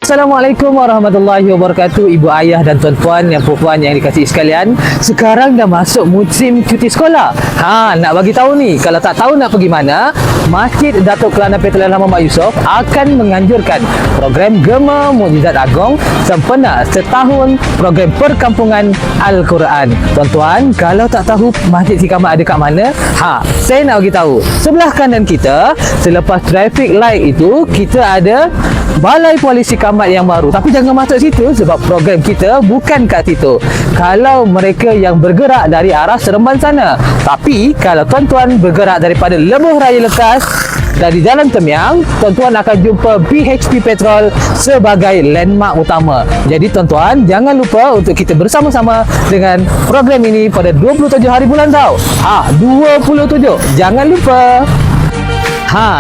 Assalamualaikum warahmatullahi wabarakatuh, ibu ayah dan tuan-tuan yang puan yang dikasihi sekalian. Sekarang dah masuk musim cuti sekolah. Nak bagi tahu ni, kalau tak tahu nak pergi mana, Masjid Datuk Kelana Petra Muhammad Yusof akan menganjurkan program Gema Mukjizat Agong sempena setahun program perkampungan Al-Quran. Tuan-tuan, kalau tak tahu Masjid Sikamat ada kat mana, saya nak bagi tahu. Sebelah kanan kita, selepas traffic light itu, kita ada Balai Polisi Kamat yang baru. Tapi jangan masuk situ sebab program kita bukan kat situ. Kalau mereka yang bergerak dari arah Seremban sana. Tapi kalau tuan-tuan bergerak daripada Lebuh Raya Lekas dari Jalan Temyang, tuan-tuan akan jumpa BHP Petrol sebagai landmark utama. Jadi tuan-tuan, jangan lupa untuk kita bersama-sama dengan program ini pada 27 hari bulan tau. 27. Jangan lupa.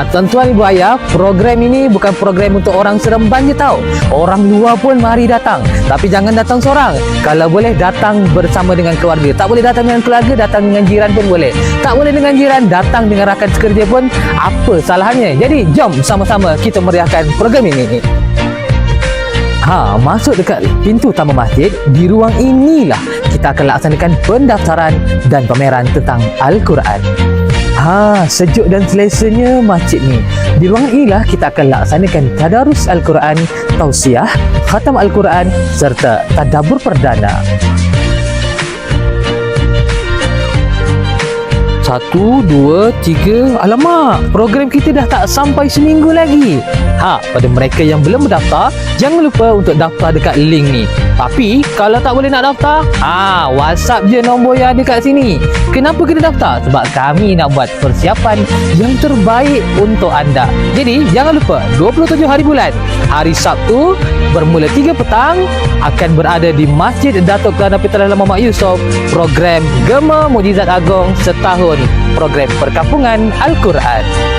Tuan-tuan ibu ayah, program ini bukan program untuk orang Seremban je tau. Orang luar pun mari datang. Tapi jangan datang seorang. Kalau boleh datang bersama dengan keluarga. Tak boleh datang dengan keluarga, datang dengan jiran pun boleh. Tak boleh dengan jiran, datang dengan rakan sekerja pun apa salahnya. Jadi jom sama-sama kita meriahkan program ini. Masuk dekat pintu utama masjid, di ruang inilah kita akan laksanakan pendaftaran dan pameran tentang Al-Quran. Sejuk dan selesanya masjid ni. Di ruangan inilah kita akan laksanakan tadarus Al-Quran, tausiah, khatam Al-Quran serta tadabbur perdana. 1, 2, 3. Alamak, program kita dah tak sampai seminggu lagi. Pada mereka yang belum berdaftar, jangan lupa untuk daftar dekat link ni. Tapi kalau tak boleh nak daftar, WhatsApp je nombor yang ada kat sini. Kenapa kena daftar? Sebab kami nak buat persiapan yang terbaik untuk anda. Jadi jangan lupa 27 hari bulan, hari Sabtu bermula 3 petang akan berada di Masjid Datuk Kelana Petra Muhammad Yusof, program Gema Mukjizat Agong setahun program perkampungan Al-Quran.